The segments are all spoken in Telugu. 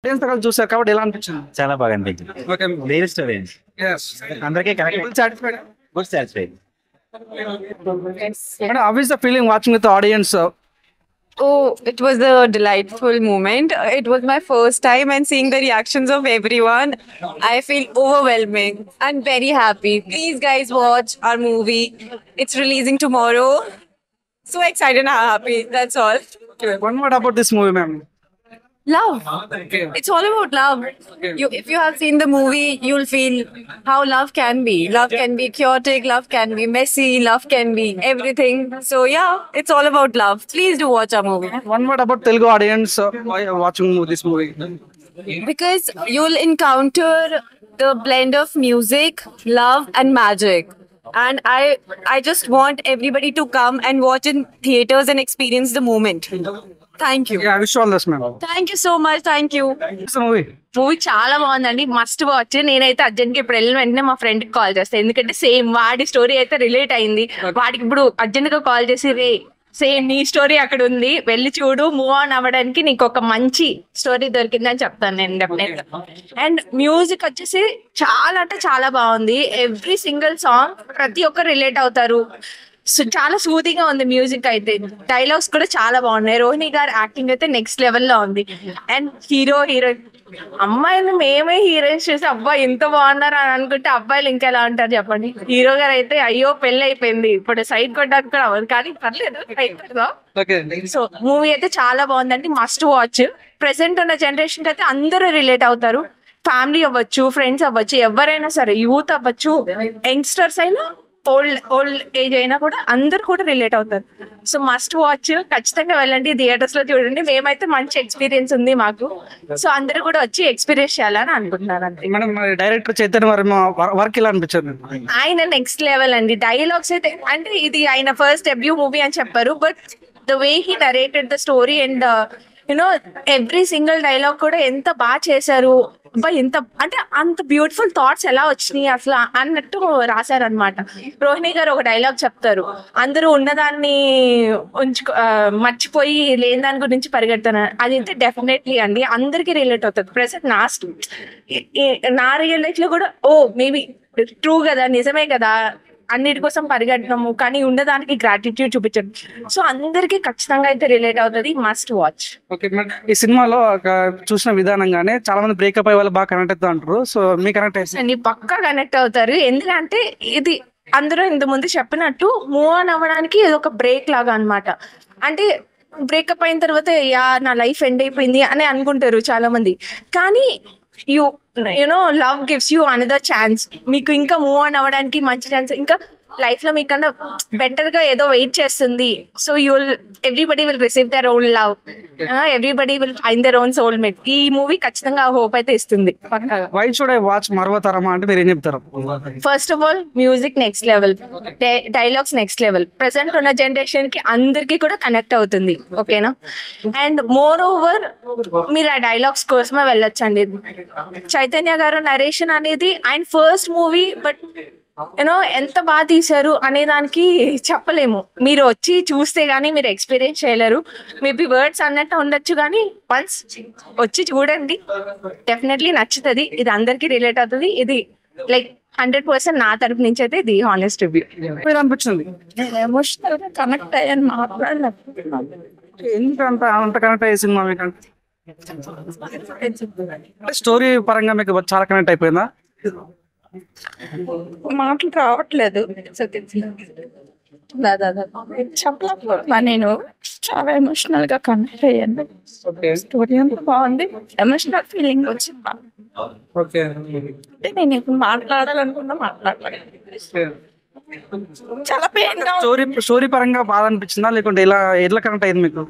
ఫ్రెండ్స్ దగ్గర చూసారు కాబట్టి ఎలా అనిపించింది? చాలా బాగా అనిపించింది. ఓకే. రియల్ స్టోరీ అందరికీ correct satisfied. Good satisfied. Madam, how is the feeling watching with the audience? Oh, it was a delightful moment. It was my first time and seeing the reactions of everyone. I feel overwhelming and very happy. Please, guys, watch our movie. It's releasing tomorrow. So excited and happy. That's all. Okay, one word about this movie, ma'am. Love. Okay. It's all about love. If you have seen the movie, you'll feel how love can be. Love can be chaotic, love can be messy, love can be everything. So yeah, it's all about love. Please do watch our movie. One word about Telugu audience while watching this movie. Because you'll encounter the blend of music, love, and magic. And I just want everybody to come and watch in theaters and experience the moment. Thank you. Yeah, I wish you all this, ma'am. Thank you so much. Thank you. This movie. Movie చాలా బాగుందండి, మస్ట్ వాచ్. నేనైతే అర్జెంట్ గా ఇప్పుడు వెళ్ళిన వెంటనే మా ఫ్రెండ్ కి కాల్ చేస్తాను, ఎందుకంటే సేమ్ వాడి స్టోరీ అయితే రిలేట్ అయింది. వాడికి ఇప్పుడు అర్జెంట్ గా కాల్ చేసి, రే సేమ్ నీ స్టోరీ అక్కడ ఉంది, వెళ్ళి చూడు, మూవ్ ఆన్ అవ్వడానికి నీకు ఒక మంచి స్టోరీ దొరికిందని చెప్తాను నేను డెఫినెట్ గా. అండ్ మ్యూజిక్ వచ్చేసి చాలా అంటే చాలా బాగుంది. ఎవ్రీ సింగిల్ సాంగ్ ప్రతి ఒక్కరు రిలేట్ అవుతారు. చాలా సూదిగా ఉంది మ్యూజిక్ అయితే. డైలాగ్స్ కూడా చాలా బాగున్నాయి. రోహిణి గారి యాక్టింగ్ అయితే నెక్స్ట్ లెవెల్ లో ఉంది. అండ్ హీరోయిన్ అమ్మాయిలు మేమే హీరోయిన్స్ చూసి అబ్బా ఎంత బాగున్నారు అని అనుకుంటే అబ్బాయిలు ఇంకెలా ఉంటారు చెప్పండి. హీరో గారు అయితే అయ్యో పెళ్లి అయిపోయింది, ఇప్పుడు సైడ్ కొట్టడానికి కూడా అవ్వదు, కానీ పర్లేదు అయిపోతుందా. సో మూవీ అయితే చాలా బాగుందండి, మస్ట్ వాచ్. ప్రెసెంట్ ఉన్న జనరేషన్ కి అయితే అందరూ రిలేట్ అవుతారు. ఫ్యామిలీ అవ్వచ్చు, ఫ్రెండ్స్ అవ్వచ్చు, ఎవరైనా సరే, యూత్ అవ్వచ్చు, యంగ్స్టర్స్ అయినా, ఓల్డ్ ఏజ్ అయినా కూడా అందరు కూడా రిలేట్ అవుతారు. సో మస్ట్ వాచ్, ఖచ్చితంగా వెళ్ళండి, థియేటర్స్ లో చూడండి. మేమైతే మంచి ఎక్స్పీరియన్స్ ఉంది మాకు. సో అందరూ కూడా వచ్చి ఎక్స్పీరియన్స్ చేయాలని అనుకుంటున్నాను అంతే. Madam, director Chaitanya Varma work ఎలా అనిపించింది? ఆయన నెక్స్ట్ లెవెల్ అండి. డైలాగ్స్ అయితే అంటే ఇది ఆయన ఫస్ట్ డెబ్యూ మూవీ అని చెప్పారు, but the way he narrated the story and you know every single dialogue కూడా ఎంత బాగా చేశారు. ఎంత అంటే అంత బ్యూటిఫుల్ థాట్స్ ఎలా వచ్చినాయి అసలు అన్నట్టు రాశారనమాట. రోహిణి గారు ఒక డైలాగ్ చెప్తారు, అందరూ ఉన్నదాన్ని మర్చిపోయి లేని దాని గురించి పరిగెడతాను. అది అయితే డెఫినెట్లీ అండి అందరికీ రిలేట్ అవుతుంది. ప్రెసెంట్ నా రియల్ లైఫ్ లో కూడా మేబీ ట్రూ కదా, నిజమే కదా, అన్నిటి కోసం పరిగెట్టడము, కానీ ఉన్నదానికి గ్రాటిట్యూడ్ చూపించడం. సో అందరికి ఖచ్చితంగా అయితే రిలేట్ అవుతుంది, మస్ట్ వాచ్. ఓకే మేడం, ఈ సినిమాలో చూసిన విధానంగానే చాలా మంది బ్రేకప్ అయ్యే వాళ్ళు బాగా కనెక్ట్ అవుతా అంటారు. సో మీ కనెక్ట్ అండి పక్కా కనెక్ట్ అవుతారు. ఎందుకంటే ఇది అందరూ ఇంత ముందు చెప్పినట్టు మూవ్ ఆన్ అవ్వడానికి ఇది ఒక బ్రేక్ లాగా అన్నమాట. అంటే బ్రేకప్ అయిన తర్వాత నా లైఫ్ ఎండ్ అయిపోయింది అని అనుకుంటారు చాలా మంది, కానీ you know love gives you another chance. మీకు ఇంకా మూవ్ ఆన్ అవ్వడానికి మంచి ఛాన్స్, ఇంకా లైఫ్ లో మీకన్నా బెటర్ గా ఏదో వెయిట్ చేస్తుంది. So everybody will receive their own love, everybody will find their own soul mate. ఈ మూవీ ఖచ్చితంగా హోప్ అయితే ఇస్తుంది పక్కాగా. Why should I watch Maruvatarama అంటే మీరు ఏం చెప్తారు? First of all music next level, dialogues next level. Present ఉన్న జనరేషన్ కి అందరికి కూడా కనెక్ట్ అవుతుంది, ఓకేనా. అండ్ మోర్ ఓవర్ మీరు ఆ డైలాగ్స్ కోసమే వెళ్ళొచ్చండి. చైతన్య గారు నరేషన్ అనేది ఆయన ఫస్ట్ మూవీ, బట్ యూనో ఎంత బాగా తీశారు అనే దానికి చెప్పలేము. మీరు వచ్చి చూస్తే గానీ మీరు ఎక్స్పీరియన్స్ చేయలేరు. మేబీ వర్డ్స్ అన్నట్టు ఉండొచ్చు, కానీ వన్స్ వచ్చి చూడండి, డెఫినెట్లీ నచ్చుతుంది. ఇది అందరికి రిలేట్ అవుతుంది. ఇది లైక్ 100% నా తరపు నుంచి అయితే ఇది హానెస్ట్ రివ్యూ. మీరు అనిపించింది? నేను ఎమోషనల్ గా కనెక్ట్ అయ్యాను, మాట్లాడలేకపోతున్నాను. ఎందుకంత అంత కనెక్ట్ అయ్యే సినిమా మీకు? స్టోరీ పరంగా మీకు చాలా కనెక్ట్ అయిపోయిందా? మాటలు రావట్లేదు, చెప్పలేకపోతున్నా. నేను చాలా ఎమోషనల్ గా కనెక్ట్ అయ్యాను. స్టోరీ అంతా బాగుంది, ఎమోషనల్ ఫీలింగ్ వచ్చింది. అంటే నేను ఇప్పుడు మాట్లాడాలనుకున్నా మాట్లాడలేదు. చాలా పెయిన్ గా. స్టోరీ పరంగా బాధ అనిపించిందా, లేకుంటే ఎట్లా కనెక్ట్ అయింది మీకు?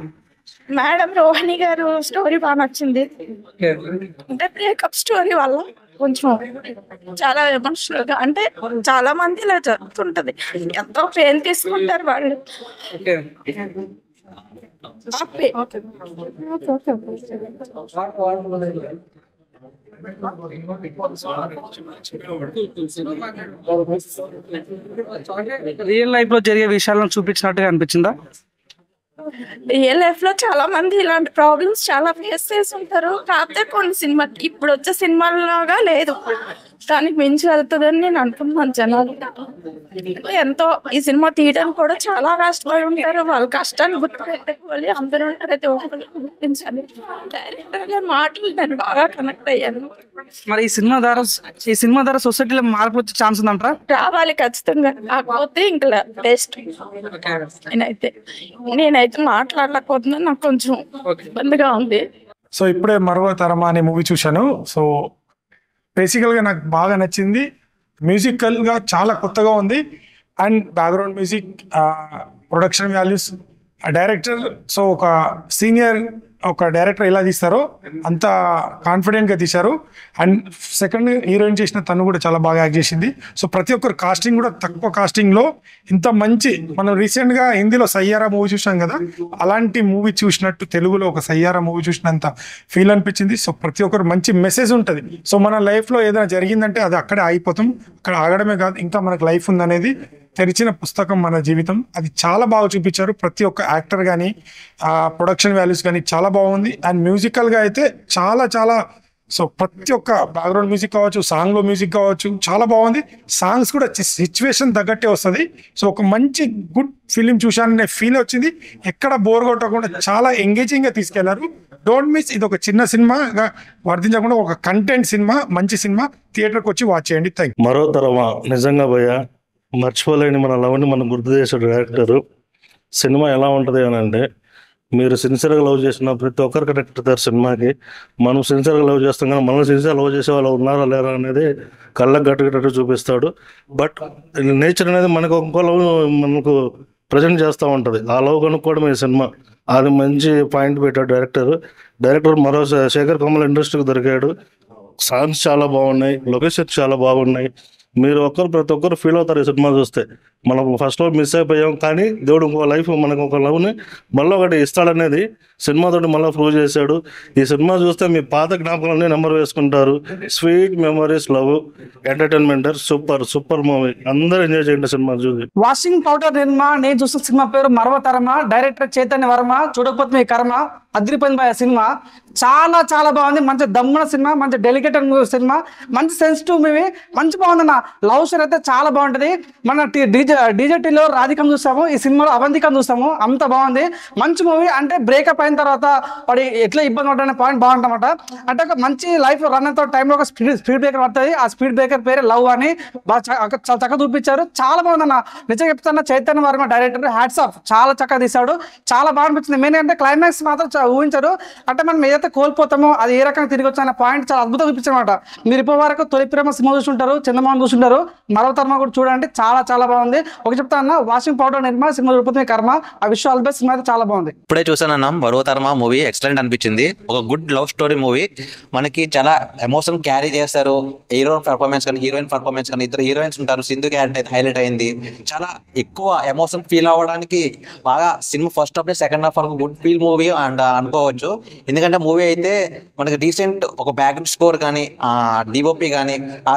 మేడం రోహిణి గారు స్టోరీ బాగా నచ్చింది. అంటే బ్రేకప్ స్టోరీ వల్ల కొంచెం చాలా ఎమోషనల్ గా, అంటే చాలా మంది ఇలా జరుగుతుంటది, ఎంతో పెయిన్ తీసుకుంటారు వాళ్ళు. రియల్ లైఫ్ లో జరిగే విషయాలను చూపించినట్టుగా అనిపించిందా? రియల్ లైఫ్ లో చాలా మంది ఇలాంటి ప్రాబ్లమ్స్ చాలా ఫేస్ చేసి ఉంటారు. కాకపోతే కొన్ని సినిమా ఇప్పుడు వచ్చే సినిమాలాగా లేదు, దానికి మించి వెళ్తుందని నేను అనుకుంటున్నాను. జనాలు ఎంతో ఈ సినిమా తీయడానికి కూడా చాలా కష్టపడి ఉంటారు. వాళ్ళ కష్టాన్ని గుర్తుపెట్టుకోవాలి, అందరూ ఉంటారైతే ఒకరు గుర్తించాలి. డైరెక్టర్ గారి మాటలు నేను బాగా కనెక్ట్ అయ్యాను. మరి ఈ సినిమా ద్వారా సొసైటీలో మార్పు వచ్చే ఛాన్స్ ఉందంటారా? రావాలి ఖచ్చితంగా, కాకపోతే ఇంకా బెస్ట్. నేనైతే మాట్లాడలేకపోతున్నా, నాకు కొంచెం ఇబ్బందిగా ఉంది. సో ఇప్పుడే మరో తరమా అనే మూవీ చూశాను. సో బేసికల్గా నాకు బాగా నచ్చింది. మ్యూజికల్గా చాలా కొత్తగా ఉంది, and background music, production values, director. So ఒక సీనియర్ డైరెక్టర్ ఎలా తీస్తారో అంత కాన్ఫిడెంట్గా తీశారు. అండ్ సెకండ్ హీరోయిన్ చేసిన తను కూడా చాలా బాగా యాక్ట్ చేసింది. సో ప్రతి ఒక్కరు కాస్టింగ్ కూడా తక్కువ కాస్టింగ్లో ఇంత మంచి, మనం రీసెంట్గా హిందీలో సయ్యారా మూవీ చూసాం కదా, అలాంటి మూవీ చూసినట్టు తెలుగులో ఒక సయ్యారా మూవీ చూసినంత ఫీల్ అనిపించింది. సో ప్రతి ఒక్కరు మంచి మెసేజ్ ఉంటుంది. సో మన లైఫ్లో ఏదైనా జరిగిందంటే అది అక్కడే ఆగిపోతాం, అక్కడ ఆగడమే కాదు ఇంకా మనకు లైఫ్ ఉందనేది తెరిచిన పుస్తకం మన జీవితం. అది చాలా బాగా చూపించారు. ప్రతి ఒక్క యాక్టర్ కానీ ప్రొడక్షన్ వాల్యూస్ కానీ చాలా బాగుంది. అండ్ మ్యూజికల్గా అయితే చాలా చాలా, సో ప్రతి ఒక్క బ్యాక్గ్రౌండ్ మ్యూజిక్ కావచ్చు, సాంగ్లో మ్యూజిక్ కావచ్చు, చాలా బాగుంది. సాంగ్స్ కూడా సిచ్యువేషన్ తగ్గట్టే వస్తుంది. సో ఒక మంచి గుడ్ ఫిలిం చూశాననే ఫీల్ వచ్చింది. ఎక్కడ బోర్ కొట్టకుండా చాలా ఎంగేజింగ్గా తీసుకెళ్లారు. Don't miss. ఇది ఒక చిన్న సినిమాగా వర్తించకుండా ఒక కంటెంట్ సినిమా, మంచి సినిమా. థియేటర్కి వచ్చి వాచ్ చేయండి. Thank you. మరో తరమా నిజంగా భయ్యా మర్చిపోలేని మన లవ్ని మనం గుర్తు చేసాడు డైరెక్టరు. సినిమా ఎలా ఉంటుంది అని అంటే, మీరు సిన్సియర్గా లవ్ చేసిన ప్రతి ఒక్కరు కనెక్ట్ అవుతారు సినిమాకి. మనం సిన్సియర్గా లవ్ చేస్తాం కానీ మనం సిన్సియర్ లవ్ చేసే వాళ్ళు ఉన్నారా లేరా అనేది కళ్ళకు గట్టుగట్టు చూపిస్తాడు. బట్ నేచర్ అనేది మనకు ఇంకో లవ్ మనకు ప్రజెంట్ చేస్తూ ఉంటుంది. ఆ లవ్ కనుక్కోవడం ఈ సినిమా. అది మంచి పాయింట్ పెట్టాడు డైరెక్టర్ మరో శేఖర్ కమల్ ఇండస్ట్రీకి దొరికాడు. సాంగ్స్ చాలా బాగున్నాయి, లొకేషన్స్ చాలా బాగున్నాయి. మీరు ప్రతి ఒక్కరు ఫీల్ అవుతారు ఈ సినిమా చూస్తే. మనం ఫస్ట్లో మిస్ అయిపోయాం కానీ దేవుడు ఇంకో లైఫ్ మనకు ఒక లవ్ని మళ్ళీ ఒకటి ఇస్తాడనేది సినిమాతో మళ్ళీ ప్రూవ్ చేశాడు. ఈ సినిమా చూస్తే మీ పాత జ్ఞాపకాలన్నీ నెంబర్ వేసుకుంటారు. Sweet memories, love, entertainment. Super movie. అందరూ ఎంజాయ్ చేయండి సినిమా చూసి. వాషింగ్ పౌడర్ నిర్మా. నేను చూసిన సినిమా పేరు మరవతరమ. డైరెక్టర్ చైతన్య వర్మ. చూడకపోతే మీ కర్మ. అదిరిపోయింది సినిమా. చాలా చాలా బాగుంది. మంచి దమ్మున సినిమా, మంచి డెలికేటెడ్ సినిమా, మంచి సెన్సిటివ్ మూవీ, మంచి బాగుందన్న. లవ్ స్టోరీ అయితే చాలా బాగుంటుంది. మన డీజేటీలో రాధికం చూస్తాము, ఈ సినిమాలో అవంతికం చూస్తాము. అంత బాగుంది. మంచి మూవీ. అంటే బ్రేకప్ అయిన తర్వాత వాడి ఎట్లా ఇబ్బంది పడ్డా పాయింట్ బాగుంటామట. అంటే ఒక మంచి లైఫ్ రన్ అయిన టైంలో ఒక స్పీడ్ బ్రేకర్ పడుతుంది. ఆ స్పీడ్ బ్రేకర్ పేరే లవ్ అని చాలా చక్కగా చూపించారు. చాలా బాగుందన్న. నిజంగా చెప్తున్నా, Chaitanya Varma director hats off. చాలా చక్కగా తీశాడు. చాలా బాగా అనిపించింది. మెయిన్ అంటే క్లైమాక్స్ మాత్రం ఊహించారు. అంటే మనం ఏదైతే కోల్పోతామో అది ఏ రకంగా తిరిగి వచ్చాయన్న పాయింట్ చాలా అద్భుతంగా చూపించారన్నమాట. మీరు ఇప్పటి వరకు తొలి ప్రేమ సినిమా చూసుంటారు, చందమామ చూసుంటారు, మరో తరమ కూడా చూడండి. చాలా చాలా బాగుంది. ఒక చెప్తా అన్న, వాషింగ్ పౌడర్ నిర్మా సినిమా చూడకపోతే కర్మ. ఆ విషయం ఆల్బెస్ట్ సినిమా అయితే చాలా బాగుంది. ఇప్పుడే చూసానన్నా మరో తరమ మూవీ. ఎక్సలెంట్ అనిపించింది. ఒక గుడ్ లవ్ స్టోరీ మూవీ. మనకి చాలా ఎమోషన్ క్యారీ చేస్తారు. హీరో పర్ఫార్మెన్స్ కానీ హీరోయిన్ పర్ఫార్మెన్స్ కానీ, ఇద్దరు హీరోయిన్స్ ఉంటారు. సింధు క్యారెక్టర్ అయితే హైలైట్ అయింది. చాలా ఎక్కువ ఎమోషన్ ఫీల్ అవ్వడానికి బాగా cinema first half second half వరకు గుడ్ ఫీల్ మూవీ అండ్ అనుకోవచ్చు. ఎందుకంటే మూవీ అయితే మనకి రీసెంట్ ఒక బ్యాక్గ్రౌండ్ స్కోర్ కానీ, డిఓపి కానీ,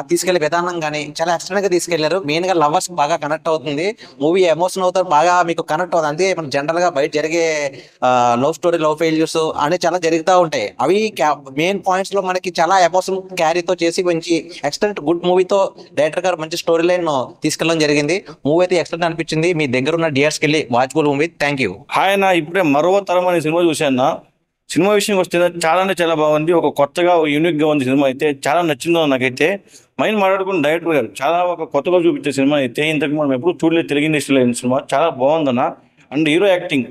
తీసుకెళ్లే విధానం కానీ చాలా ఎక్స్ట్రాగా తీసుకెళ్లారు. మెయిన్ గా లవర్స్ బాగా కనెక్ట్ అవుతుంది మూవీ. ఎమోషన్ అవుతారు, బాగా మీకు కనెక్ట్ అవుతుంది. అంతే మన జనరల్ గా బయట జరిగే లవ్ స్టోరీ, లవ్ ఫెయిల్యూర్స్ అని చాలా జరుగుతూ ఉంటాయి. అవి మెయిన్ పాయింట్స్ లో మనకి చాలా ఎమోషన్ క్యారీతో చేసి మంచి ఎక్సలెంట్ గుడ్ మూవీతో డైరెక్టర్ గారు మంచి స్టోరీ లైన్ తీసుకెళ్ళడం జరిగింది. మూవీ అయితే ఎక్సలెంట్ అనిపించింది. మీ దగ్గర ఉన్న థియేటర్స్కి వెళ్ళి watchable movie. Thank you. Hi అన్న, ఇప్పుడే మరో తరం అనే సినిమా చూశాను. సినిమా విషయం వస్తే చాలా అంటే చాలా బాగుంది. ఒక కొత్తగా యూనిక్ గా ఉంది సినిమా. అయితే చాలా నచ్చిందో నాకైతే. మైండ్ మాట్లాడుకున్న డైరెక్టర్ గారు చాలా ఒక కొత్తగా చూపించే సినిమా అయితే ఇంతకు మనం ఎప్పుడు చూడలేదు తెలుగు ఇండస్ట్రీలో అయిన సినిమా. చాలా బాగుందన్న. And hero acting,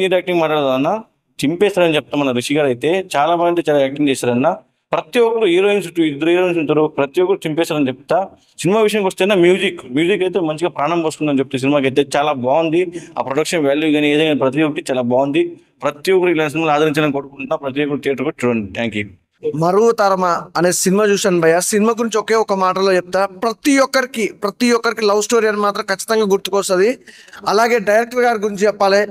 hero acting మాట్లాడదన్న చింపేస్తారని చెప్తాం. మన రిషి గారు అయితే చాలా బాగుంటే చాలా యాక్టింగ్ చేశారన్న. ప్రతి ఒక్కరు హీరోయిన్స్, ఇద్దరు హీరోయిన్స్ ఉంటారు, ప్రతి ఒక్కరు చింపేస్తారని చెప్తా. సినిమా విషయంకి వస్తేనే మ్యూజిక్ అయితే మంచిగా ప్రాణం పోస్తుందని చెప్తే సినిమాకి అయితే చాలా బాగుంది. ఆ ప్రొడక్షన్ వాల్యూ కానీ ఏదైనా ప్రతి ఒక్కటి చాలా బాగుంది. ప్రతి ఒక్కరు ఇలా సినిమాలు ఆదరించాలని కోరుకుంటున్నా. ప్రతి ఒక్కరు థియేటర్ కూడా చూడండి. Thank you. మరో తరమ అనే సినిమా చూశాను భయ్య. సినిమా గురించి ఒకే ఒక మాటలో చెప్తా. ప్రతి ఒక్కరికి లవ్ స్టోరీ అని మాత్రం ఖచ్చితంగా గుర్తుకొస్తుంది. అలాగే డైరెక్టర్ గారి గురించి చెప్పాలి.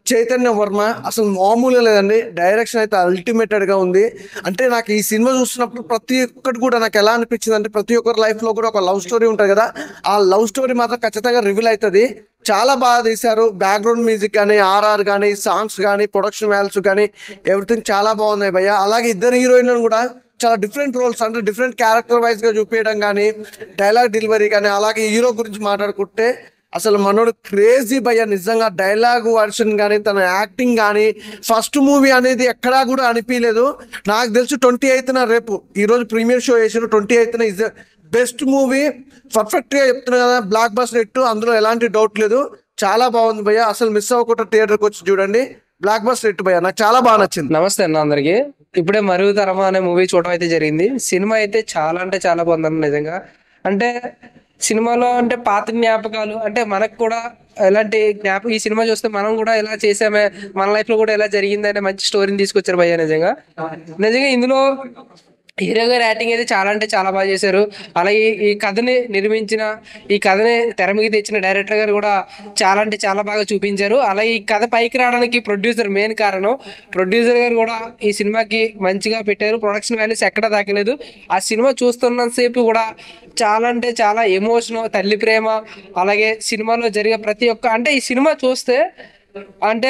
చైతన్య వర్మ అసలు మామూలుగా లేదండి. డైరెక్షన్ అయితే అల్టిమేటెడ్ గా ఉంది. అంటే నాకు ఈ సినిమా చూస్తున్నప్పుడు ప్రతి ఒక్కటి కూడా నాకు ఎలా అనిపించింది అంటే, ప్రతి ఒక్కరి లైఫ్ లో కూడా ఒక లవ్ స్టోరీ ఉంటుంది కదా, ఆ లవ్ స్టోరీ మాత్రం ఖచ్చితంగా రివీల్ అవుతుంది. చాలా బాగా తీశారు. బ్యాక్గ్రౌండ్ మ్యూజిక్ కానీ, ఆర్ఆర్ కానీ, సాంగ్స్ కానీ, ప్రొడక్షన్ వాల్యూస్ కానీ ఎవ్రీథింగ్ చాలా బాగున్నాయి భయ్య. అలాగే ఇద్దరు హీరోయిన్లను కూడా చాలా డిఫరెంట్ రోల్స్ అంటే డిఫరెంట్ క్యారెక్టర్ వైజ్ గా చూపించడం కానీ, డైలాగ్ డెలివరీ కానీ, అలాగే హీరో గురించి మాట్లాడుకుంటే అసలు మనోడు క్రేజీ భయ్య. నిజంగా డైలాగ్ వర్షన్ కానీ, తన యాక్టింగ్ కానీ, ఫస్ట్ మూవీ అనేది ఎక్కడా కూడా అనిపించలేదు. నాకు తెలిసి 28న రేపు ఈరోజు ప్రీమియర్ షో చేసారు. 28న ఇస్ బెస్ట్ మూవీ. పర్ఫెక్ట్ గా చెప్తున్నా కదా, బ్లాక్ బస్టర్ హిట్, అందులో ఎలాంటి డౌట్ లేదు. చాలా బాగుంది భయ్య. అసలు మిస్ అవ్వకుండా థియేటర్కి వచ్చి చూడండి. బ్లాక్ బస్టర్ హిట్ భయ్య, నాకు చాలా బాగా నచ్చింది. నమస్తే అన్న అందరికి. ఇప్పుడే మరుగుతరమా అనే మూవీ చూడడం అయితే జరిగింది. సినిమా అయితే చాలా అంటే చాలా బాగుందన్న నిజంగా. అంటే సినిమాలో అంటే పాత జ్ఞాపకాలు, అంటే మనకు కూడా ఎలాంటి ఈ సినిమా చూస్తే మనం కూడా ఎలా చేసామే, మన లైఫ్ లో కూడా ఎలా జరిగిందనే మంచి స్టోరీని తీసుకొచ్చారు భయ్య. నిజంగా ఇందులో హీరో గారి యాక్టింగ్ అయితే చాలా అంటే చాలా బాగా చేశారు. అలాగే ఈ కథని నిర్మించిన, ఈ కథని తెర మీద తెచ్చిన డైరెక్టర్ గారు కూడా చాలా అంటే చాలా బాగా చూపించారు. అలాగే ఈ కథ పైకి రావడానికి ప్రొడ్యూసర్ మెయిన్ కారణం. ప్రొడ్యూసర్ గారు కూడా ఈ సినిమాకి మంచిగా పెట్టారు. ప్రొడక్షన్ వాల్యూస్ ఎక్కడ దాకలేదు. ఆ సినిమా చూస్తున్నంతసేపు కూడా చాలా అంటే చాలా ఎమోషన్, తల్లి ప్రేమ, అలాగే సినిమాలో జరిగే ప్రతి ఒక్క, అంటే ఈ సినిమా చూస్తే అంటే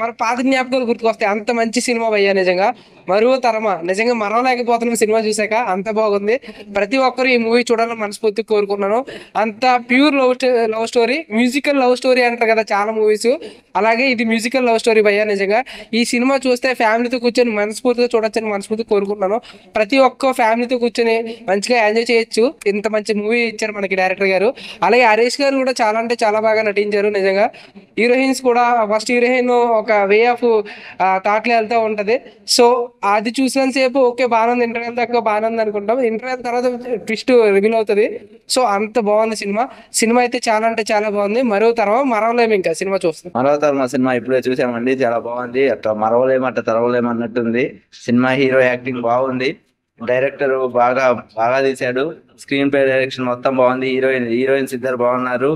మన పాత జ్ఞాపకాలు గుర్తుకొస్తాయి. అంత మంచి సినిమా భయ్యా. నిజంగా మరువతరమా, నిజంగా మరవలేకపోతున్నాం సినిమా చూసాక. అంత బాగుంది. ప్రతి ఒక్కరు ఈ మూవీ చూడాలని మనస్ఫూర్తిగా కోరుకున్నాను. అంత pure love story, musical love story అంటారు కదా చాలా మూవీస్, అలాగే ఇది మ్యూజికల్ లవ్ స్టోరీ భయ్యా. నిజంగా ఈ సినిమా చూస్తే ఫ్యామిలీతో కూర్చొని మనస్ఫూర్తిగా చూడొచ్చని మనస్ఫూర్తిగా కోరుకుంటున్నాను. ప్రతి ఒక్క ఫ్యామిలీతో కూర్చొని మంచిగా ఎంజాయ్ చేయొచ్చు. ఇంత మంచి మూవీ ఇచ్చారు మనకి డైరెక్టర్ గారు. అలాగే హరీష్ గారు కూడా చాలా అంటే చాలా బాగా నటించారు. నిజంగా హీరోయిన్స్ కూడా, ఫస్ట్ హీరోయిన్ ఒక వే ఆఫ్ థాట్లో వెళ్తూ ఉంటది. సో అది చూసినంతసేపు ఓకే బాగుంది, ఇంటర్వెల్ దాకా బాగుంది అనుకుంటాం. ఇంటర్వెల్ తర్వాత ట్విస్ట్ రివీల్ అవుతుంది. సో అంత బాగుంది సినిమా అయితే చాలా అంటే చాలా బాగుంది. మరవలేము ఇంకా సినిమా చూస్తాం. మరవతరమా సినిమా ఇప్పుడే చూసామండి, చాలా బాగుంది. అట్లా మరవలేము అట్లా తరవలేము అన్నట్టుంది. సినిమా హీరో యాక్టింగ్ బాగుంది, డైరెక్టర్ బాగా బాగా తీశాడు, స్క్రీన్ ప్లే డైరెక్షన్ మొత్తం బాగుంది, హీరోయిన్స్ ఇద్దరు బాగున్నారు.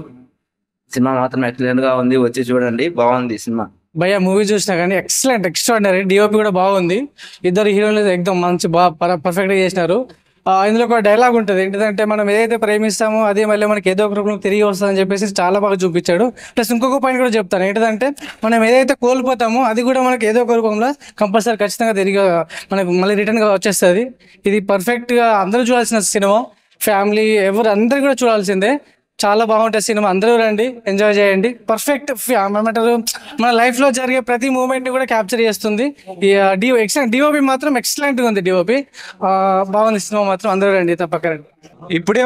సినిమా మాత్రం ఎక్సలెంట్ గా ఉంది, వచ్చి చూడండి, బాగుంది సినిమా. భయ్య మూవీ చూసినా కానీ ఎక్సలెంట్, ఎక్స్ట్రాడినరీ. డిఓపి కూడా బాగుంది. ఇద్దరు హీరోలు ఎక్దమ్ మంచి బాగా పర్ఫెక్ట్ గా చేసినారు. ఇందులో ఒక డైలాగ్ ఉంటుంది ఏంటంటే, మనం ఏదైతే ప్రేమిస్తామో అదే మళ్ళీ మనకి ఏదో ఒక రూపంలో తిరిగి వస్తుందని చెప్పేసి చాలా బాగా చూపించాడు. ప్లస్ ఇంకొక పాయింట్ కూడా చెప్తాను ఏంటంటే, మనం ఏదైతే కోల్పోతామో అది కూడా మనకి ఏదో ఒక రూపంలో కంపల్సరీ ఖచ్చితంగా తిరిగి మనకు మళ్ళీ రిటర్న్ గా వచ్చేస్తుంది. ఇది పర్ఫెక్ట్ గా అందరూ చూడాల్సిన సినిమా. ఫ్యామిలీ ఎవరు అందరు కూడా చూడాల్సిందే. చాలా బాగుంటుంది సినిమా. అందరూ రండి, ఎంజాయ్ చేయండి. పర్ఫెక్ట్ ఏమంటారు, మన లైఫ్ లో జరిగే ప్రతి మూమెంట్ ని కూడా క్యాప్చర్ చేస్తుంది. డిఓపి మాత్రం ఎక్సలెంట్ గా ఉంది. డిఓపి బాగుంది సినిమా మాత్రం. అందరూ రండి, తప్పక రండి. ఇప్పుడే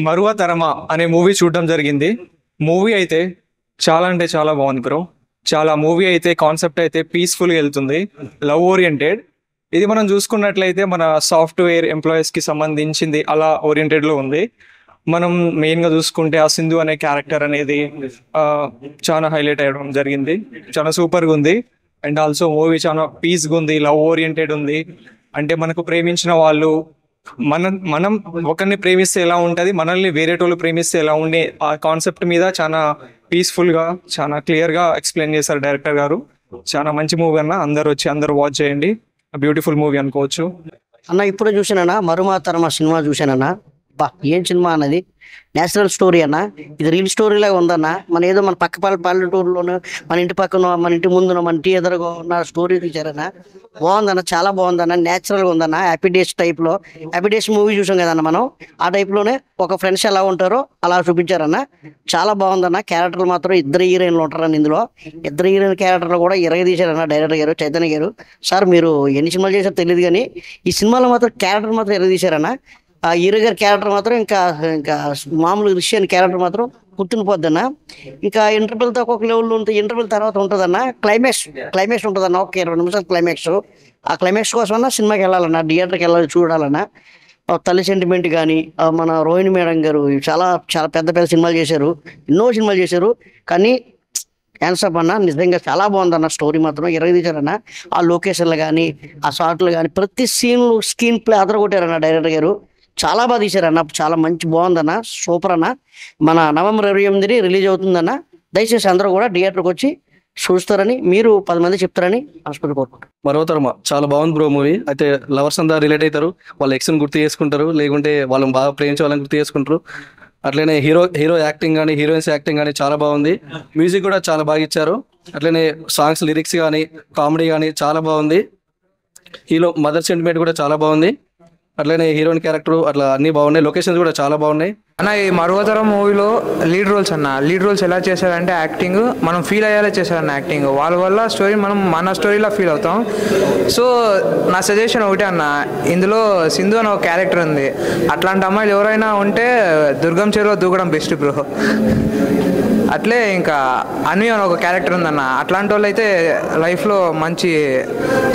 మరువతరమా అనే మూవీ చూడడం జరిగింది. మూవీ అయితే చాలా అంటే చాలా బాగుంది బ్రో. చాలా మూవీ అయితే కాన్సెప్ట్ అయితే పీస్ఫుల్గా వెళ్తుంది, లవ్ ఓరియంటెడ్. ఇది మనం చూసుకున్నట్లయితే మన సాఫ్ట్వేర్ ఎంప్లాయీస్ కి సంబంధించింది అలా ఓరియంటెడ్ లో ఉంది. మనం మెయిన్ గా చూసుకుంటే ఆ సింధు అనే క్యారెక్టర్ అనేది చాలా హైలైట్ అయ్యడం జరిగింది. చాలా సూపర్ గా ఉంది. అండ్ ఆల్సో మూవీ చాలా పీస్ గా ఉంది, లవ్ ఓరియంటెడ్ ఉంది. అంటే మనకు ప్రేమించిన వాళ్ళు మనం ఒకరిని ప్రేమిస్తే ఎలా ఉంటది, మనల్ని వేరేటోళ్ళు ప్రేమిస్తే ఎలా ఉండే, ఆ కాన్సెప్ట్ మీద చాలా పీస్ఫుల్ గా చాలా క్లియర్ గా ఎక్స్ప్లెయిన్ చేశారు డైరెక్టర్ గారు. చాలా మంచి మూవీ అన్న, అందరూ వాచ్ చేయండి. బ్యూటిఫుల్ మూవీ అనుకోవచ్చు అన్న. ఇప్పుడే చూసానన్నా మరువతరమా సినిమా చూసానన్నా. బా ఏం సినిమా అన్నది, నేచురల్ స్టోరీ అన్న. ఇది రియల్ స్టోరీ లాగా ఉందన్న. మన ఏదో మన పక్క పల్లెటూరులోనూ, మన ఇంటి పక్కన, మన ఇంటి ముందున, మన ఇంటి ఎదురుగా ఉన్న స్టోరీ తీశారన్న. బాగుందన్న, చాలా బాగుందన్న. నేచురల్ గా ఉందన్న. హ్యాపీ డేస్ టైప్ లో, హ్యాపీ డేస్ మూవీ చూసాం కదన్న మనం, ఆ టైప్ లోనే ఒక ఫ్రెండ్స్ ఎలా ఉంటారో అలా చూపించారన్న. చాలా బాగుందన్న. క్యారెక్టర్లు మాత్రం ఇద్దరు హీరోయిన్లు ఉంటారన్న ఇందులో. ఇద్దరు హీరోయిన్ క్యారెక్టర్లు కూడా తీశారన్న డైరెక్టర్ గారు, చైతన్య గారు. సార్ మీరు ఎన్ని సినిమాలు చేశారో తెలియదు కానీ ఈ సినిమాలో మాత్రం క్యారెక్టర్ మాత్రం తీశారన్న. ఆ హీరో గారి క్యారెక్టర్ మాత్రం ఇంకా మామూలు రిషియన్ క్యారెక్టర్ మాత్రం గుర్తుండిపోద్దన్న. ఇంకా ఇంటర్వెల్ తో ఒక లెవెల్ ఉంటుంది, ఇంటర్వెల్ తర్వాత ఉంటుందన్న క్లైమాక్స్ ఉంటుందన్న. ఒక 20 నిమిషాలు క్లైమాక్స్. ఆ క్లైమాక్స్ కోసమన్నా సినిమాకి వెళ్ళాలన్నా, థియేటర్కి వెళ్ళాలి, చూడాలన్నా. తల్లి సెంటిమెంట్ కానీ, మన రోహిణి మేడం గారు చాలా చాలా పెద్ద సినిమాలు చేశారు, ఎన్నో సినిమాలు చేశారు. కానీ హ్యాండ్సప్ అన్న, నిజంగా చాలా బాగుందన్న. స్టోరీ మాత్రం తీశారన్న. ఆ లొకేషన్లు కానీ, ఆ షాట్లు కానీ, ప్రతి సీన్లు స్క్రీన్ ప్లే అదరగొట్టారన్న డైరెక్టర్ గారు. చాలా బాగా తీశారన్న. చాలా మంచి బాగుందన్న, సూపర్ అన్న. మన నవంబర్ 28 రిలీజ్ అవుతుందన్న. దయచేసి అందరూ కూడా థియేటర్కి వచ్చి చూస్తారని మీరు 10 మంది చెప్తారని హాస్పిటల్ కోరుకుంటారు. మరోతరమా చాలా బాగుంది బ్రో మూవీ. అయితే లవర్స్ అంతా రిలేట్ అవుతారు, వాళ్ళ ఎక్స్ని గుర్తు చేసుకుంటారు, లేకుంటే వాళ్ళని బాగా ప్రేమించే వాళ్ళని గుర్తు చేసుకుంటారు. అట్లనే హీరో యాక్టింగ్ కానీ హీరోయిన్స్ యాక్టింగ్ కానీ చాలా బాగుంది. మ్యూజిక్ కూడా చాలా బాగా ఇచ్చారు. అట్లనే సాంగ్స్ లిరిక్స్ కానీ కామెడీ కానీ చాలా బాగుంది. హీరో మదర్ సెంటిమెంట్ కూడా చాలా బాగుంది. అట్లనే హీరోయిన్ క్యారెక్టర్ అట్లా అన్ని బాగున్నాయి. లొకేషన్స్ కూడా చాలా బాగున్నాయి. అన్న ఈ మరువతరం మూవీలో లీడ్ రోల్స్ ఎలా చేశారంటే యాక్టింగ్ మనం ఫీల్ అయ్యేలా చేశారన్న యాక్టింగ్. వాళ్ళ వల్ల స్టోరీ మనం మన స్టోరీలా ఫీల్ అవుతాం. సో నా సజెషన్ ఒకటే అన్న, ఇందులో సింధు అనే ఒక క్యారెక్టర్ ఉంది. అట్లాంటి అమ్మాయిలు ఎవరైనా ఉంటే దుర్గం చెరువులో దూకడం బెస్ట్ బ్రో. అట్లే ఇంకా అన్వి అని ఒక క్యారెక్టర్ ఉందన్న, అట్లాంటి వాళ్ళు అయితే లైఫ్లో మంచి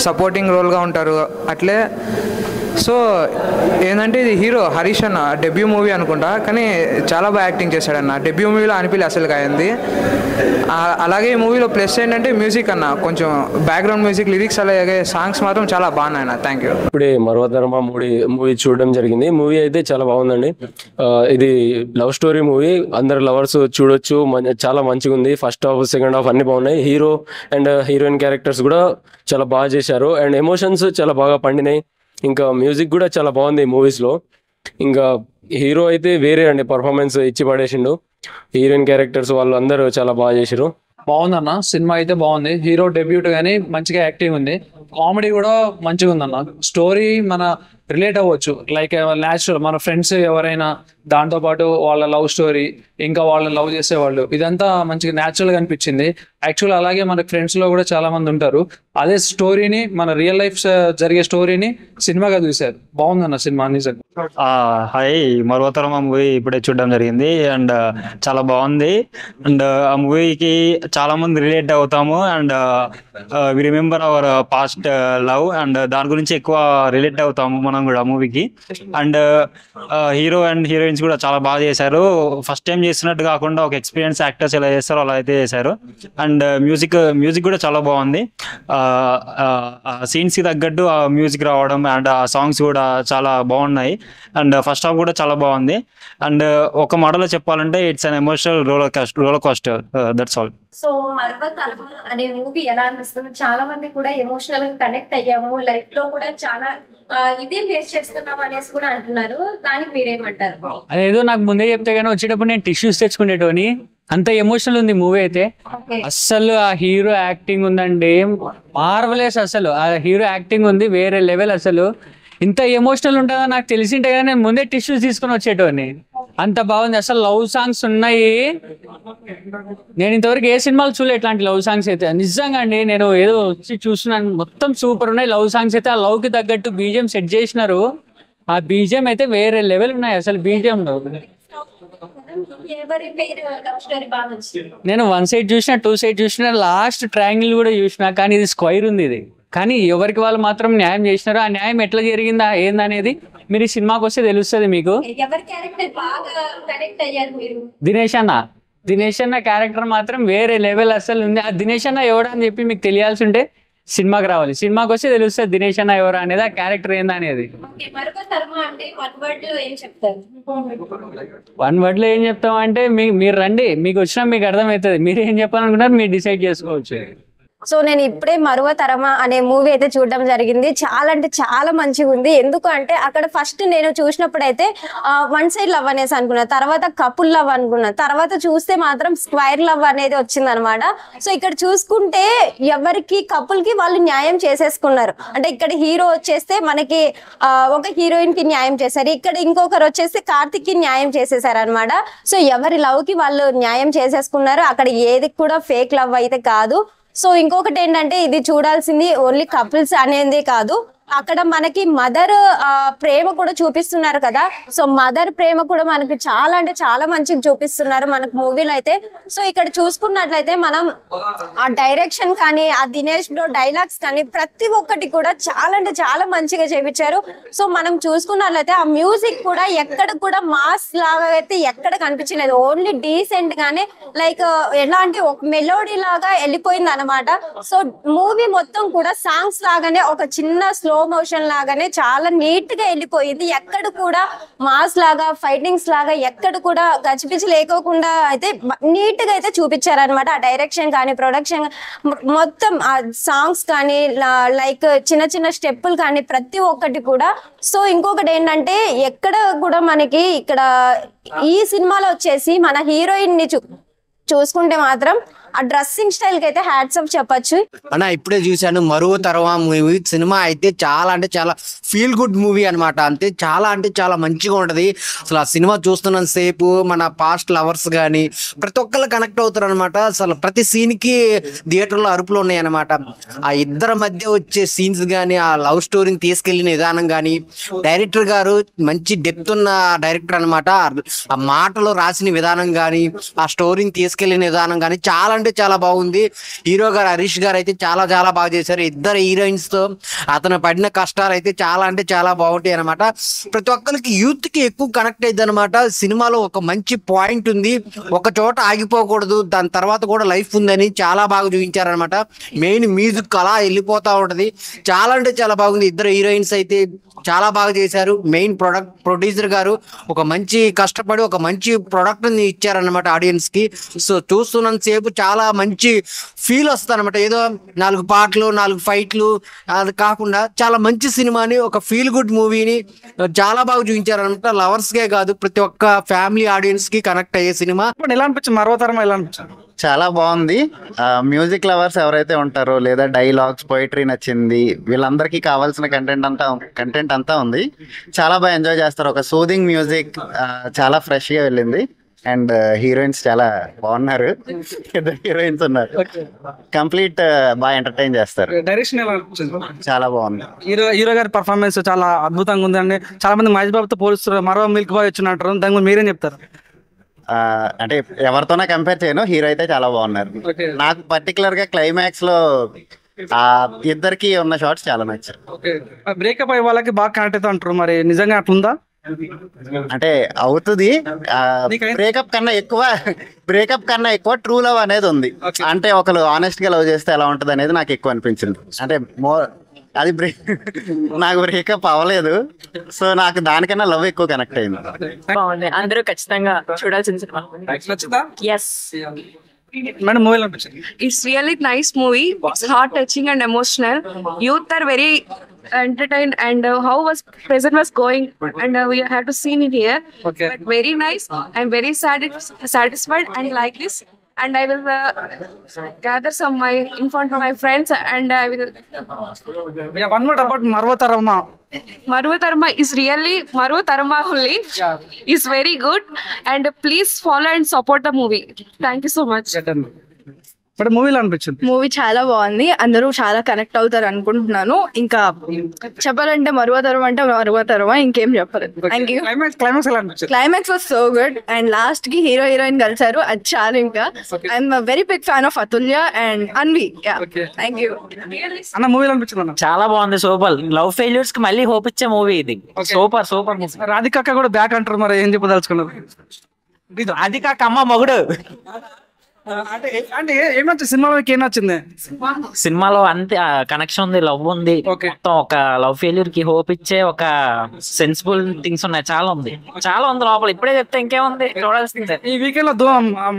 సపోర్టింగ్ రోల్గా ఉంటారు. అట్లే సో ఏంటంటే ఇది హీరో హరీష్ అన్న డెబ్యూ మూవీ అనుకుంటా, కానీ చాలా బాగా యాక్టింగ్ చేశాడన్న. డెబ్యూ మూవీలో అనిపించలే అసలు అయింది. అలాగే ఈ మూవీలో ప్లస్ ఏంటంటే మ్యూజిక్ అన్న, కొంచెం బ్యాక్గ్రౌండ్ మ్యూజిక్, లిరిక్స్ అలాగే సాంగ్స్ మాత్రం చాలా బాగున్నాయి అన్న. Thank you. ఇప్పుడే మరువతరమ మూవీ చూడడం జరిగింది. మూవీ అయితే చాలా బాగుందండి. ఇది లవ్ స్టోరీ మూవీ, అందరు లవర్స్ చూడొచ్చు. చాలా మంచిగా ఉంది. ఫస్ట్ హాఫ్ సెకండ్ హాఫ్ అన్ని బాగున్నాయి. హీరో అండ్ హీరోయిన్ క్యారెక్టర్స్ కూడా చాలా బాగా చేశారు. అండ్ ఎమోషన్స్ చాలా బాగా పండినాయి. ఇంకా మ్యూజిక్ కూడా చాలా బాగుంది ఈ మూవీస్లో. ఇంకా హీరో అయితే వేరే అండి, పర్ఫార్మెన్స్ ఇచ్చి పడేసిండు. హీరోయిన్ క్యారెక్టర్స్ వాళ్ళు అందరూ చాలా బాగా చేశారు. బాగుందన్న సినిమా అయితే బాగుంది. హీరో డెబ్యూట్ కానీ మంచిగా యాక్టింగ్ ఉంది. కామెడీ కూడా మంచిగా ఉందన్న. స్టోరీ మన రిలేట్ అవ్వచ్చు, లైక్ న్యాచురల్ మన ఫ్రెండ్స్ ఎవరైనా, దాంతో పాటు వాళ్ళ లవ్ స్టోరీ, ఇంకా వాళ్ళని లవ్ చేసేవాళ్ళు, ఇదంతా మంచిగా న్యాచురల్గా అనిపించింది. యాక్చువల్ అలాగే మన ఫ్రెండ్స్లో కూడా చాలా మంది ఉంటారు. అదే స్టోరీని మన రియల్ లైఫ్ జరిగే స్టోరీని సినిమాగా చూశారు. బాగుందన్న సినిమా నిజంగా. హాయ్, మరువతరం మూవీ ఇప్పుడే చూడడం జరిగింది అండ్ చాలా బాగుంది. అండ్ ఆ మూవీకి చాలా మంది రిలేట్ అవుతాము. And we remember our past love and దాని గురించి ఎక్కువ రిలేట్ అవుతాము మనం కూడా మూవీకి. అండ్ హీరో అండ్ హీరోయిన్స్ కూడా చాలా బాగా చేశారు. ఫస్ట్ టైం చేస్తున్నట్టు కాకుండా ఒక ఎక్స్పీరియన్స్ యాక్టర్స్ ఎలా చేస్తారో అలా అయితే చేశారు. అండ్ మ్యూజిక్ కూడా చాలా బాగుంది. సీన్స్ కి తగ్గట్టు ఆ మ్యూజిక్ రావడం అండ్ ఆ సాంగ్స్ కూడా చాలా బాగున్నాయి. అండ్ ఫస్ట్ హాఫ్ కూడా చాలా బాగుంది. అండ్ ఒక మాటలో చెప్పాలంటే it's an emotional roller coaster. That's all. So మరువతరం అనే మూవీ ఎలా అనిపిస్తుంది? చాలా మంది కూడా ఎమోషనల్ గా కనెక్ట్ అయ్యాము, లైఫ్ లో కూడా చాలా ఇదే ఫేస్ చేస్తున్నాం అనేసి కూడా అంటున్నారు. దానికి మీరేమంటారు? అదేదో నాకు ముందే చెప్తే కానీ వచ్చేటప్పుడు నేను టిష్యూస్ తెచ్చుకునేటోని. అంత ఎమోషనల్ ఉంది మూవీ అయితే. అస్సలు ఆ హీరో యాక్టింగ్ ఉందండి, మార్వలెస్. అసలు ఆ హీరో యాక్టింగ్ ఉంది వేరే లెవెల్. అసలు ఇంత ఎమోషనల్ ఉంటుందా నాకు తెలిసింటే కానీ నేను ముందే టిష్యూస్ తీసుకొని వచ్చేటోని. అంత బాగుంది. అసలు లవ్ సాంగ్స్ ఉన్నాయి. నేను ఇంతవరకు ఏ సినిమాలు చూడలే ఇట్లాంటి లవ్ సాంగ్స్ అయితే. నిజంగా అండి, నేను ఏదో వచ్చి చూస్తున్నాను, మొత్తం సూపర్ ఉన్నాయి లవ్ సాంగ్స్ అయితే. ఆ లవ్ కి తగ్గట్టు బీజిఎం సెట్ చేసినారు. ఆ బీజిఎం అయితే వేరే లెవెల్ ఉన్నాయి అసలు బీజిఎం లో. నేను 1 సైడ్ చూసిన, 2 సైడ్ చూసిన, లాస్ట్ ట్రయాంగిల్ కూడా చూసిన. కానీ ఇది స్క్వైర్ ఉంది ఇది. కానీ ఎవరికి వాళ్ళు మాత్రం న్యాయం చేసినారు. ఆ న్యాయం ఎట్లా జరిగిందా ఏందనేది మీరు ఈ సినిమాకి వస్తే తెలుస్తుంది మీకు. దినేష్ అన్న క్యారెక్టర్ మాత్రం వేరే లెవెల్ అసలు ఉంది. ఆ దినేష్ అన్న ఎవడా అని చెప్పి మీకు తెలియాల్సి ఉంటే సినిమాకి రావాలి. సినిమాకి వస్తే తెలుస్తుంది దినేష్ అన్న ఎవరా అనేది, ఆ క్యారెక్టర్ ఏందా అనేది. 1 వర్డ్ లో ఏం చెప్తాం అంటే మీరు రండి, మీకు వచ్చినా మీకు అర్థమవుతుంది. మీరు ఏం చెప్పాలనుకున్నారు మీరు డిసైడ్ చేసుకోవచ్చు. సో నేను ఇప్పుడే మరువతరమా అనే మూవీ అయితే చూడడం జరిగింది. చాలా అంటే చాలా మంచిగా ఉంది. ఎందుకు అంటే అక్కడ ఫస్ట్ నేను చూసినప్పుడు అయితే 1 సైడ్ లవ్ అనేసి అనుకున్నా, తర్వాత కపుల్ లవ్ అనుకున్నా, తర్వాత చూస్తే మాత్రం స్క్వైర్ లవ్ అనేది వచ్చింది అనమాట. సో ఇక్కడ చూసుకుంటే ఎవరికి కపుల్ కి వాళ్ళు న్యాయం చేసేసుకున్నారు. అంటే ఇక్కడ హీరో వచ్చేస్తే మనకి ఒక హీరోయిన్ కి న్యాయం చేశారు, ఇక్కడ ఇంకొకరు వచ్చేస్తే కార్తిక్ కి న్యాయం చేసేసారు అనమాట. సో ఎవరి లవ్ కి వాళ్ళు న్యాయం చేసేసుకున్నారు. అక్కడ ఏది కూడా ఫేక్ లవ్ అయితే కాదు. సో ఇంకొకటి ఏంటంటే ఇది చూడాల్సింది ఓన్లీ కపుల్స్ అనేది కాదు, అక్కడ మనకి మదర్ ప్రేమ కూడా చూపిస్తున్నారు కదా. సో మదర్ ప్రేమ కూడా మనకి చాలా అంటే చాలా మంచిగా చూపిస్తున్నారు మనకు మూవీలో అయితే. సో ఇక్కడ చూసుకున్నట్లయితే మనం ఆ డైరెక్షన్ కానీ ఆ దినేష్ బ్రో డైలాగ్స్ కానీ ప్రతి ఒక్కటి కూడా చాలా అంటే చాలా మంచిగా చేపించారు. సో మనం చూసుకున్నట్లయితే ఆ మ్యూజిక్ కూడా ఎక్కడ కూడా మాస్ లాగా అయితే ఎక్కడ కనిపించలేదు. ఓన్లీ డీసెంట్ గానే లైక్ ఎలా అంటే ఒక మెలోడీ లాగా వెళ్ళిపోయింది అనమాట. సో మూవీ మొత్తం కూడా సాంగ్స్ లాగానే ఒక చిన్న స్లో స్లో మోషన్ లాగానే చాలా నీట్ గా వెళ్ళిపోయింది. ఎక్కడ కూడా మాస్ లాగా ఫైటింగ్స్ లాగా ఎక్కడ కూడా గజిబిజి లేకోకుండా అయితే నీట్ గా అయితే చూపించారనమాట. ఆ డైరెక్షన్ కానీ ప్రొడక్షన్ మొత్తం ఆ సాంగ్స్ కానీ లైక్ చిన్న చిన్న స్టెప్పులు కానీ ప్రతి ఒక్కటి కూడా. సో ఇంకొకటి ఏంటంటే ఎక్కడ కూడా మనకి ఇక్కడ ఈ సినిమాలో వచ్చేసి మన హీరోయిన్ ని చూసుకుంటే మాత్రం ఆ డ్రెస్సింగ్ స్టైల్ కి అయితే హ్యాట్స్ ఆఫ్ చెప్పొచ్చు. అన్న ఇప్పుడే చూశాను మరువ తరవా మూవీ. సినిమా అయితే చాలా అంటే చాలా ఫీల్ గుడ్ మూవీ అనమాట. అంటే చాలా మంచిగా ఉంటది. అసలు ఆ సినిమా చూస్తున్నంత సేపు మన పాస్ట్ లవర్స్ కానీ ప్రతి ఒక్కళ్ళు కనెక్ట్ అవుతారు అనమాట. అసలు ప్రతి సీన్ కి థియేటర్లో అరుపులు ఉన్నాయి అనమాట. ఆ ఇద్దరి మధ్య వచ్చే సీన్స్ కానీ ఆ లవ్ స్టోరీని తీసుకెళ్లిన విధానం కానీ డైరెక్టర్ గారు మంచి డెప్త్ ఉన్న డైరెక్టర్ అనమాట. ఆ మాటలో రాసిన విధానం కానీ ఆ స్టోరీని తీసుకెళ్లిన విధానం కానీ చాలా అంటే చాలా బాగుంది. హీరో గారు హరీష్ గారు అయితే చాలా బాగా చేశారు. ఇద్దరు హీరోయిన్స్ తో అతను పడిన కష్టాలు అయితే చాలా అంటే చాలా బాగుంటాయి అనమాట. ప్రతి ఒక్కరికి యూత్ కి ఎక్కువ కనెక్ట్ అయింది అనమాట. సినిమాలో ఒక మంచి పాయింట్ ఉంది, ఒక చోట ఆగిపోకూడదు, దాని తర్వాత కూడా లైఫ్ ఉందని చాలా బాగా చూపించారనమాట. మెయిన్ మ్యూజిక్ అలా వెళ్ళిపోతా ఉంటది. చాలా అంటే చాలా బాగుంది. ఇద్దరు హీరోయిన్స్ అయితే చాలా బాగా చేశారు. మెయిన్ ప్రొడ్యూసర్ గారు ఒక మంచి కష్టపడి ఒక మంచి ప్రొడక్ట్ ని ఇచ్చారనమాట ఆడియన్స్ కి. సో చూస్తున్నంత సేపు చాలా మంచి ఫీల్ వస్తుంది అనమాట. ఏదో 4 పాటలు 4 ఫైట్లు అది కాకుండా చాలా మంచి సినిమాని ఒక ఫీల్ గుడ్ మూవీని చాలా బాగా చూపించారనమాట. లవర్స్ కే కాదు ప్రతి ఒక్క ఫ్యామిలీ ఆడియన్స్ కి కనెక్ట్ అయ్యే సినిమా. ఎలా అనిపించింది మరవతరమా? ఎలా అనిపించింది? చాలా బాగుంది. మ్యూజిక్ లవర్స్ ఎవరైతే ఉంటారో లేదా డైలాగ్స్ పోయిటరీ నచ్చింది వీళ్ళందరికీ కావాల్సిన కంటెంట్ అంతా ఉంది. చాలా బాగా ఎంజాయ్ చేస్తారు. ఒక సూదింగ్ మ్యూజిక్ చాలా ఫ్రెష్ గా వెళ్ళింది. అండ్ హీరోయిన్స్ చాలా బాగున్నారు. 2 హీరోయిన్స్ ఉన్నారు. కంప్లీట్ బాగా ఎంటర్టైన్ చేస్తారు. డైరెక్షన్ ఎలా అనిపించింది? చాలా బాగుంది. హీరో గారి పర్ఫార్మెన్స్ చాలా అద్భుతంగా ఉంది అండి. చాలా మంది మహేష్ బాబుతో పోలుస్తారు, మరో మిల్క్ బాయ్ వచ్చినట్టు. దాని గురించి మీరేం చెప్తారు? అంటే ఎవరితోనే కంపేర్ చేయను, హీరో అయితే చాలా బాగున్నారు. నాకు పర్టికులర్ గా క్లైమాక్స్ లో ఆ ఇద్దరికి ఉన్న షార్ట్స్ చాలా నచ్చాయి. బ్రేకప్ అయ్యే వాళ్ళకి బాగా కనెక్ట్ అవుతా అంటారు, మరి నిజంగా అట్లుందా? అంటే అవుతుంది. బ్రేకప్ కన్నా ఎక్కువ ట్రూ లవ్ అనేది ఉంది. అంటే ఒకరు ఆనెస్ట్ గా లవ్ చేస్తే ఎలా ఉంటది అనేది నాకు ఎక్కువ అనిపించింది. అంటే అది నాకు బ్రేకప్ అవ్వలేదు, సో నాకు దానికన్నా లవ్ ఎక్కువ కనెక్ట్ అయింది. బాగుంది, అందరూ ఖచ్చితంగా చూడాల్సిన సినిమా. ఎస్ మేడం మూవీ అనిపించింది? It's really nice movie. It's heart touching and emotional. Youth are very entertained and how was present was going and we have to see it here. Okay. But very nice. I'm very satisfied and like this. And I will gather some info from my friends and I will. Yeah, one more about Marvatarama. Marvatarama is really Marvatarama only. Is very good and please follow and support the movie. Thank you so much. But మూవీలో అనిపించింది? మూవీ చాలా బాగుంది, అందరూ చాలా కనెక్ట్ అవుతారు అనుకుంటున్నాను. ఇంకా చెప్పాలంటే మరువతరమా ఇంకేం చెప్పలేదు. Thank you. క్లైమాక్స్ ఎలా అనిపించింది? Climax was so good and last కి హీరో హీరోయిన్ కలిసారు, అది చాలు. ఇంకా I'm very big fan of Atulya and Anvi. Thank you. అన్న మూవీలో అనిపించింది? చాలా బాగుంది, సూపర్. లవ్ ఫెయిల్యూర్స్ కి మళ్ళీ హోప్ ఇచ్చే మూవీ ఇది. Super super. రాధిక కూడా బ్యాక్ అంటారు, మరి ఏం చెప్పదలుచుకున్నారు? రాధిక అమ్మ మొగుడు. అంటే ఏమొచ్చి సినిమాలో ఏం నచ్చింది? సినిమాలో అంతే కనెక్షన్ ఉంది, లవ్ ఉంది, మొత్తం ఒక లవ్ ఫెయిల్యూర్ కి హోప్ ఇచ్చే ఒక సెన్సిబుల్ థింగ్స్ ఉన్నాయి. చాలా ఉంది లోపల. ఇప్పుడే చెప్తే ఇంకేముంది, చూడాల్సిందే. ఈ వీకెండ్ లో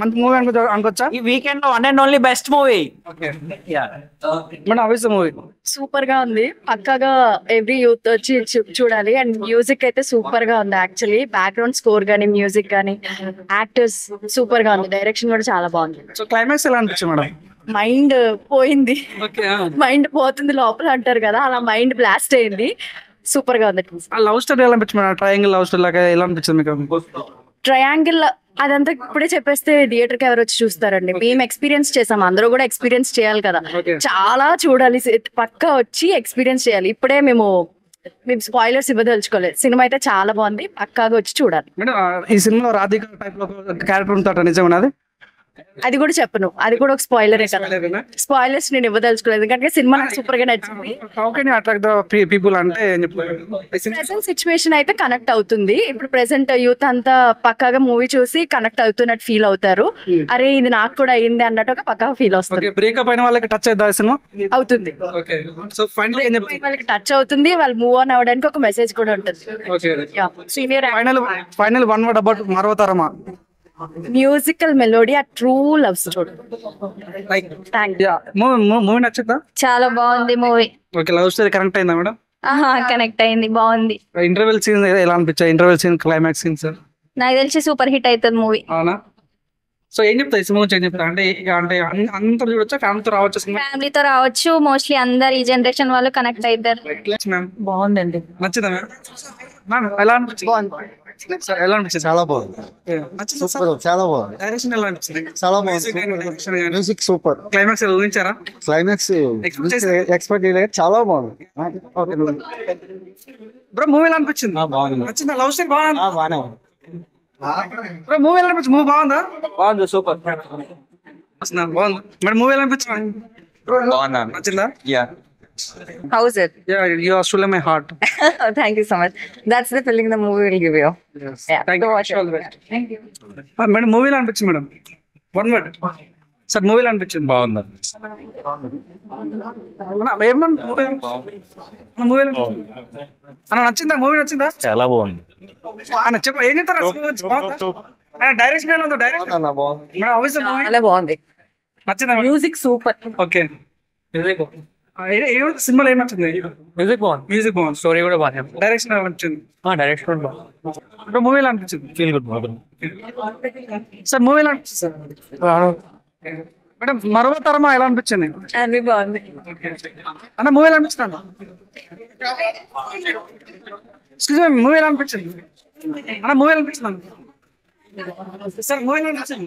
మంచి మూవీ అనుకోవచ్చా? ఈ వీకెండ్ లో 1 and only best movie. Movie super గా ఉంది, పక్కాగా ఎవ్రీ యూత్ వచ్చి చూడాలి. అండ్ మ్యూజిక్ అయితే సూపర్ గా ఉంది. యాక్చువల్లీ బ్యాక్గ్రౌండ్ స్కోర్ గానీ మ్యూజిక్ గానీ యాక్టర్స్ సూపర్ గా ఉంది. డైరెక్షన్ కూడా చాలా బాగుంది. సో క్లైమాక్స్ ఎలా అనిపించింది మేడం? మైండ్ పోయింది, మైండ్ పోతుంది లోపల అంటారు కదా, అలా మైండ్ బ్లాస్ట్ అయింది. సూపర్ గా ఉంది. లవ్ స్టోరీ ఎలా అనిపించింది మేడం? ట్రయాంగిల్ లవ్ స్టోరీ లాగా ఎలా అనిపించింది మీకు? ట్రయాంగిల్ అదంతా ఇప్పుడే చెప్పేస్తే థియేటర్ కి ఎవరు వచ్చి చూస్తారండి. మేము ఎక్స్పీరియన్స్ చేసాం, అందరూ కూడా ఎక్స్పీరియన్స్ చేయాలి కదా. చాలా చూడాలి, పక్కా వచ్చి ఎక్స్పీరియన్స్ చేయాలి. ఇప్పుడే మేము స్పాయిలర్స్ ఇవ్వదలుచుకోలేదు. సినిమా అయితే చాలా బాగుంది, పక్కాగా వచ్చి చూడాలి. మేడం ఈ సినిమాలో రాధిక టైప్ లో క్యారెక్టర్ ఉంటాట, నిజమేనా? అది కూడా చెప్పను, అది కూడా ఒక స్పాయిలరే కదా. స్పాయిలర్స్ నేను ఇవ్వదలుచుకోలేదు ఎందుకంటే సినిమా నాకు సూపర్ గా నచ్చింది. How can you attract the people అంటే ఏం చెప్తారు? ప్రెసెంట్ సిచ్యువేషన్ అయితే కనెక్ట్ అవుతుంది. ఇప్పుడు ప్రెసెంట్ యూత్ అంతా పక్కాగా మూవీ చూసి కనెక్ట్ అవుతున్నట్టు ఫీల్ అవుతారు. అరే ఇది నాకు కూడా అయింది అన్నట్టు ఒక పక్కా ఫీల్ వస్తుంది. బ్రేకప్ అయిన వాళ్ళకి టచ్ అవుతా సినిమా అవుతుంది. సో ఫైనల్ ఏం చెప్తారు? వాళ్ళకి టచ్ అవుతుంది, వాళ్ళు మూవ్ ఆన్ అవ్వడానికి ఒక మెసేజ్ కూడా ఉంటుంది. Senior final one word about మరవతరమా. Musical melody, a true love story. Movie నచ్చిందా? చాలా బాగుంది movie. Okay, love story connect అయిందా మేడం? కనెక్ట్ అయింది, బాగుంది. ఇంటర్వెల్ సీన్ ఎలా అనిపించాయి? ఇంటర్వెల్ సీన్, క్లైమాక్స్ సీన్స్ నాకు తెలిసి సూపర్ హిట్ అవుతుంది మూవీ. అవునా? సో ఏం చెప్తాయి సినిమా గురించి? ఏం చెప్తా అంటే ఇక అంటే అందరూ చూడొచ్చా, ఫ్యామిలీతో రావచ్చు సినిమా? ఫ్యామిలీతో రావచ్చు, మోస్ట్లీ అందరు ఈ జనరేషన్ వాళ్ళు కనెక్ట్ అవుతారు. బాగుందండి. నచ్చిందా మ్యామ్? ఎలా అనిపించింది? ఎలా అనిపించింది? చాలా బాగుంది, సూపర్, చాలా బాగుంది. డైరెక్షన్ ఎలా అనిపించింది? చాలా బాగుంది, మ్యూజిక్ సూపర్. క్లైమాక్స్ ఊహించారా? క్లైమాక్స్ ఎక్స్పెక్ట్ చేయలేదు, చాలా బాగుంది. బ్రో మూవీ ఎలా అనిపించింది? నచ్చిందా? లవ్ స్టోరీ బాగుంది. బ్రో మూవీ ఎలా అనిపించింది? మూవీ బాగుందా? బాగుంది, సూపర్ బాగుంది. మరి మూవీ ఎలా అనిపించింది? నచ్చిందా? How's it? Yeah, you are still in my heart. Thank you so much. That's the feeling the movie will give you. Yes. Yeah. Thank you. Watch All the best. Thank you. Madam movie ఎలా అనిపించింది madam? One word sir. Movie ఎలా అనిపించింది? బాగుంది. మూవీ అన్న నచ్చిందా? మూవీ నచ్చిందా? చాలా బాగుంది. అన్న చెప్ప ఏం చెప్తారు? డైరెక్షన్ ఎలా ఉందో? డైరెక్షన్ చాలా బాగుంది. నచ్చిందా? Music super. ఓకే, సినిమాలో ఏం నచ్చింది? మ్యూజిక్ బాగుంది. మ్యూజిక్ బాగుంది, స్టోరీ కూడా బాగుంది. డైరెక్షన్ ఎలా అనిపించింది? డైరెక్షన్ కూడా బాగుంది. మూవీ ఎలా అనిపించింది? ఫీల్ గుడ్ బాగుంది సార్. మూవీ ఎలా అనిపించింది సార్? మేడం మరవతరమా ఎలా అనిపించింది? అన్ని బాగుంది. అన్న మూవీ ఎలా అనిపించింది? మూవీ ఎలా అనిపించింది అన్న? మూవీ ఎలా అనిపించింది సార్? మూవీ ఎలా అనిపించింది?